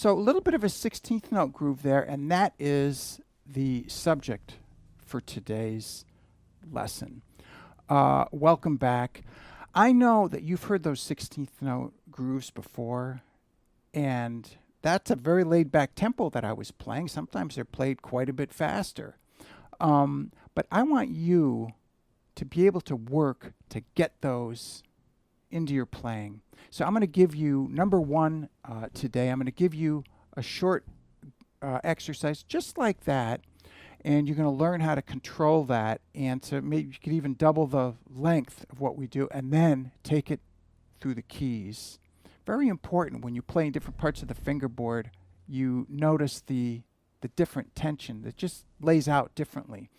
So a little bit of a 16th note groove there, and that is the subject for today's lesson. Welcome back. I know that you've heard those 16th note grooves before, and that's a very laid back tempo that I was playing. Sometimes they're played quite a bit faster. But I want you to be able to work to get those into your playing. So I'm going to give you, number one today, I'm going to give you a short exercise just like that. And you're going to learn how to control that, and to maybe you could even double the length of what we do, and then take it through the keys. Very important when you play in different parts of the fingerboard, you notice the different tension that just lays out differently.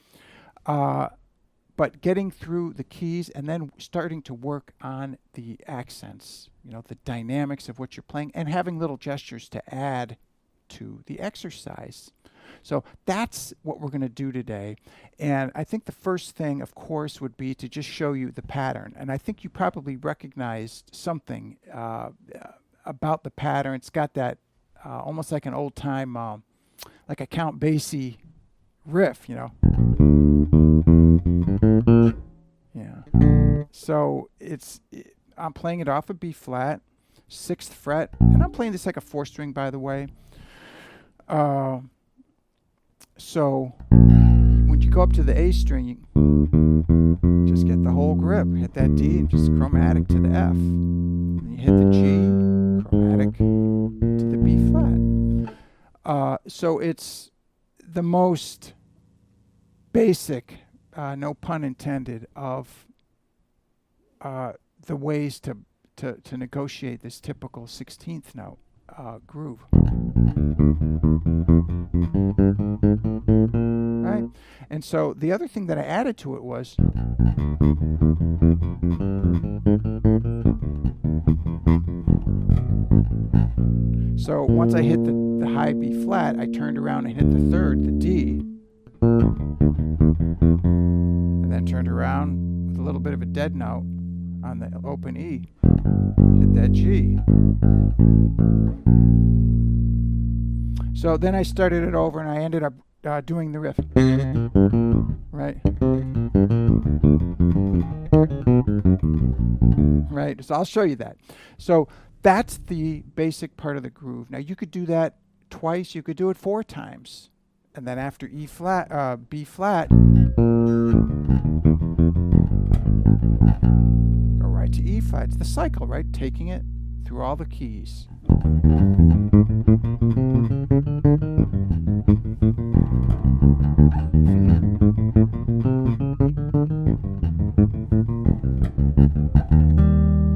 But getting through the keys and then starting to work on the accents, you know, the dynamics of what you're playing, and having little gestures to add to the exercise. So that's what we're going to do today. And I think the first thing, of course, would be to just show you the pattern. And I think you probably recognized something about the pattern. It's got that almost like an old-time, like a Count Basie riff, you know. Yeah. So I'm playing it off a B flat, 6th fret, and I'm playing this like a 4-string, by the way. So when you go up to the A string, you just get the whole grip. Hit that D and just chromatic to the F. And you hit the G, chromatic to the B flat. So it's the most basic, no pun intended, of the ways to negotiate this typical 16th note groove. Right? And so the other thing that I added to it was so once I hit the high B flat, I turned around and hit the 3rd, the D, and then turned around with a little bit of a dead note on the open E, hit that G. So then I started it over and I ended up doing the riff. Right? Right, so I'll show you that. So that's the basic part of the groove. Now you could do that twice, you could do it 4 times. And then after B flat, go right to E flat. It's the cycle, right? Taking it through all the keys.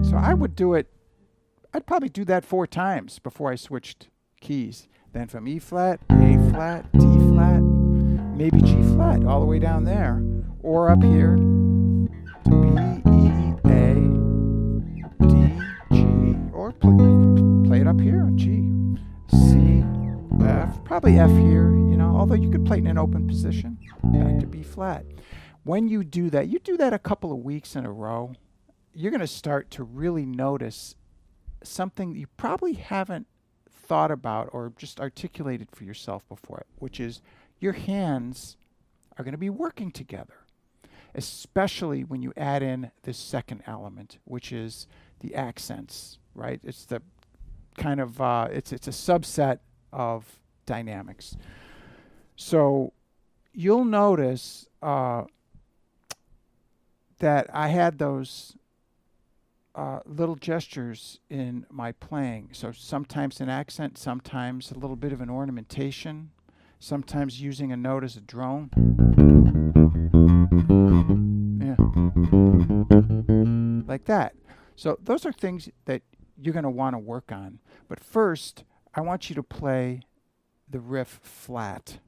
So I would do it, I'd probably do that 4 times before I switched keys. Then from E flat, A flat, D flat, maybe G flat, all the way down there. Or up here to B, E, A, D, G, or play it up here on G, C, F, probably F here, you know, although you could play it in an open position, back to B flat. When you do that a couple of weeks in a row, you're going to start to really notice something you probably haven't thought about or just articulated for yourself before, which is your hands are going to be working together, especially when you add in this second element, which is the accents, right? It's the kind of, it's a subset of dynamics. So you'll notice that I had those little gestures in my playing. So sometimes an accent, sometimes a little bit of an ornamentation, sometimes using a note as a drone. Yeah. Like that. So those are things that you're going to want to work on. But first, I want you to play the riff flat.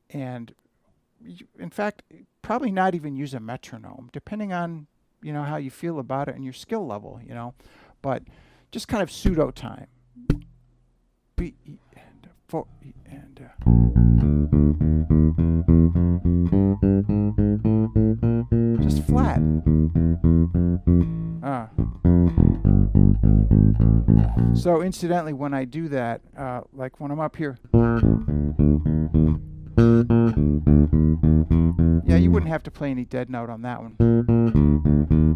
And in fact, probably not even use a metronome, depending on, you know, how you feel about it and your skill level, you know, but just kind of pseudo time. B, E, and 4, E, and just flat. So incidentally, when I do that, like when I'm up here, yeah, you wouldn't have to play any dead note on that one.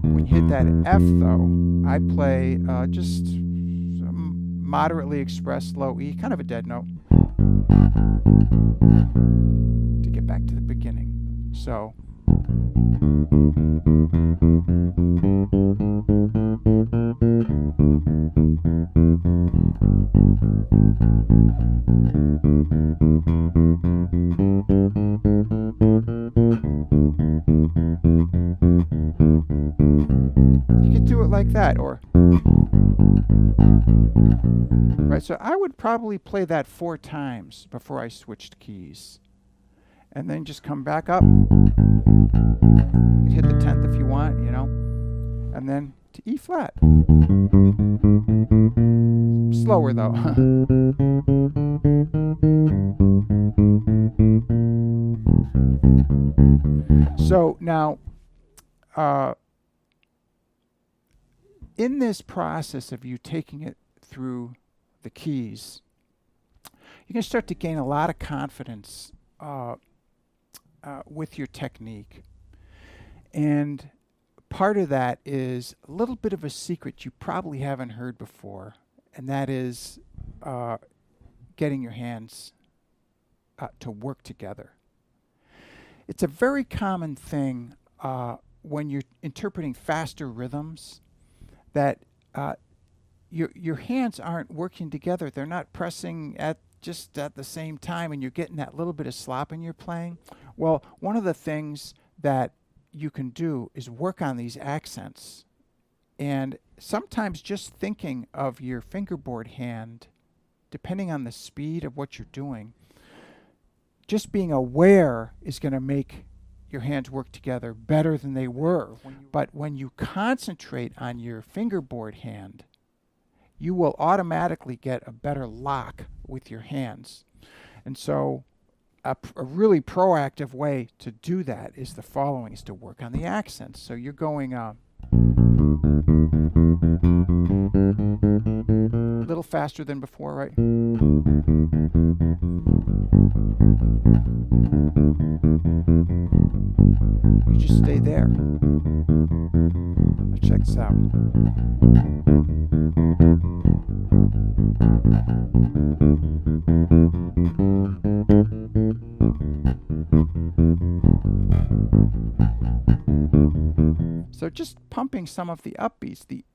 When you hit that F though, I play just moderately expressed low E, kind of a dead note, to get back to the beginning. So you could do it like that, or right. So I would probably play that 4 times before I switched keys, and then just come back up. You hit the 10th if you want, you know, and then to E flat. Slower though. So now, in this process of you taking it through the keys, you can start to gain a lot of confidence with your technique. And part of that is a little bit of a secret you probably haven't heard before, and that is getting your hands to work together. It's a very common thing when you're interpreting faster rhythms that your hands aren't working together. They're not pressing just at the same time, and you're getting that little bit of slop in your playing. Well, one of the things that you can do is work on these accents. And sometimes just thinking of your fingerboard hand, depending on the speed of what you're doing, just being aware is going to make your hands work together better than they were. But when you concentrate on your fingerboard hand, you will automatically get a better lock with your hands. And so a really proactive way to do that is the following, is to work on the accents. So you're going a little faster than before, right? You just stay there. Now check this out. So just pumping some of the upbeats, the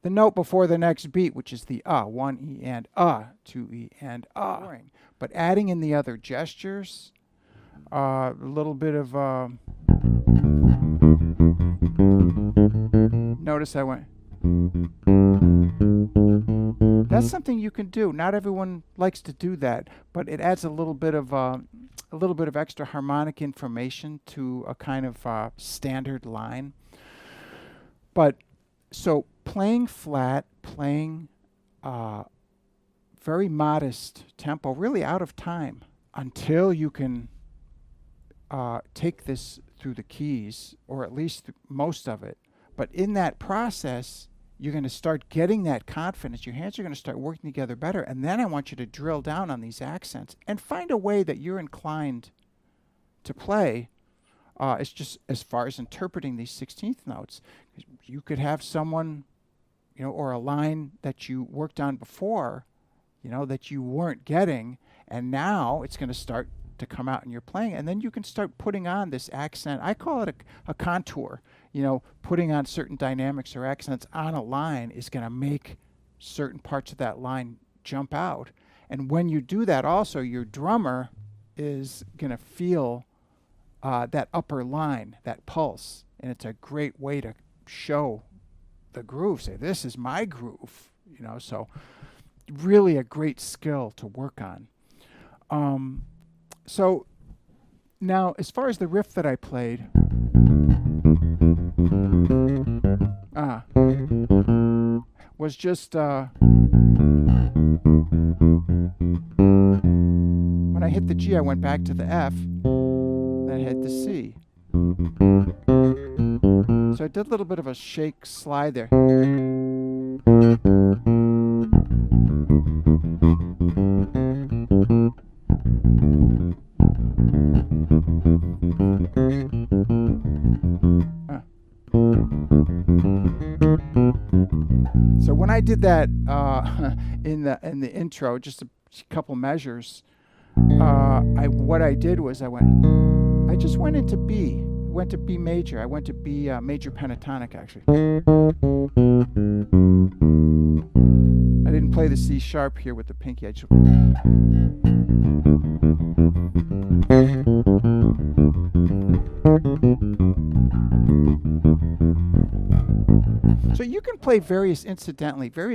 note before the next beat, which is the 1 E and 2 E and but adding in the other gestures, a little bit of notice I went. That's something you can do. Not everyone likes to do that, but it adds a little bit of extra harmonic information to a kind of standard line. But so playing flat, playing very modest tempo, really out of time, until you can take this through the keys, or at least most of it. But in that process, you're going to start getting that confidence. Your hands are going to start working together better. And then I want you to drill down on these accents and find a way that you're inclined to play. It's just as far as interpreting these 16th notes. You could have someone, you know, or a line that you worked on before, you know, that you weren't getting, and now it's going to start to come out in your playing, and then you can start putting on this accent. I call it a contour. You know, putting on certain dynamics or accents on a line is going to make certain parts of that line jump out. And when you do that also, your drummer is going to feel that upper line, that pulse, and it's a great way to show the groove. Say, this is my groove, you know, so really a great skill to work on. So now, as far as the riff that I played, was just when I hit the G, I went back to the F, then I hit the C. So I did a little bit of a shake slide there. So when I did that in the intro, just a couple measures, what I did was I just went into B. Went to B major. I went to B major pentatonic, actually. I didn't play the C sharp here with the pinky. I just so you can play various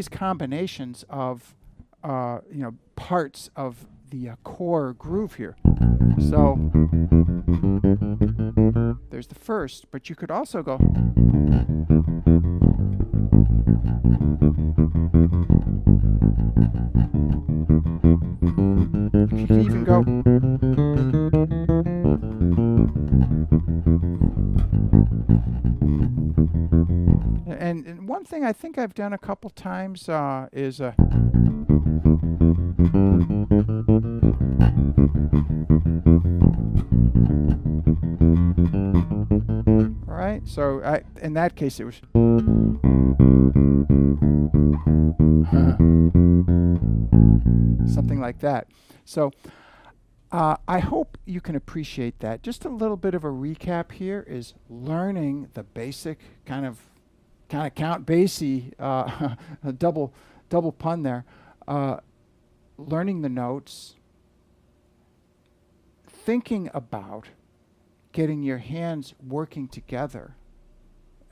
combinations of parts of the core groove here. So there's the first, but you could also go. You can even go. And one thing I think I've done a couple times is all right, so in that case it was something like that. So I hope you can appreciate that. Just a little bit of a recap here is learning the basic kind of Count Basie, a double pun there. Learning the notes, thinking about getting your hands working together.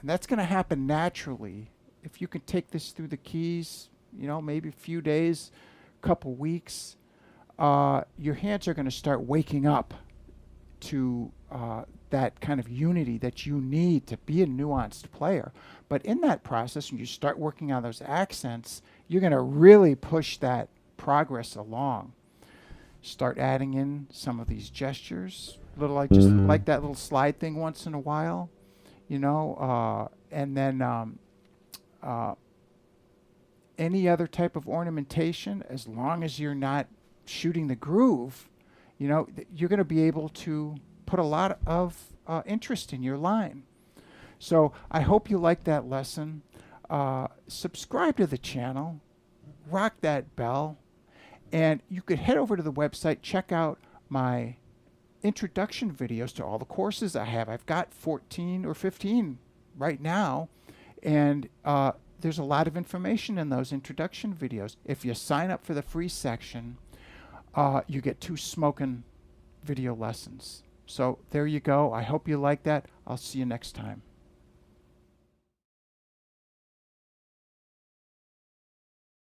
And that's going to happen naturally if you can take this through the keys, maybe a few days, couple weeks. Your hands are going to start waking up to that kind of unity that you need to be a nuanced player. But in that process, when you start working on those accents, you're going to really push that progress along. Start adding in some of these gestures, just like that little slide thing once in a while, and then any other type of ornamentation, as long as you're not shooting the groove, you're going to be able to put a lot of interest in your line. So I hope you like that lesson. Subscribe to the channel, rock that bell, and you could head over to the website, check out my introduction videos to all the courses I have. I've got 14 or 15 right now, and there's a lot of information in those introduction videos. If you sign up for the free section, you get 2 smoking video lessons. So there you go. I hope you like that. I'll see you next time.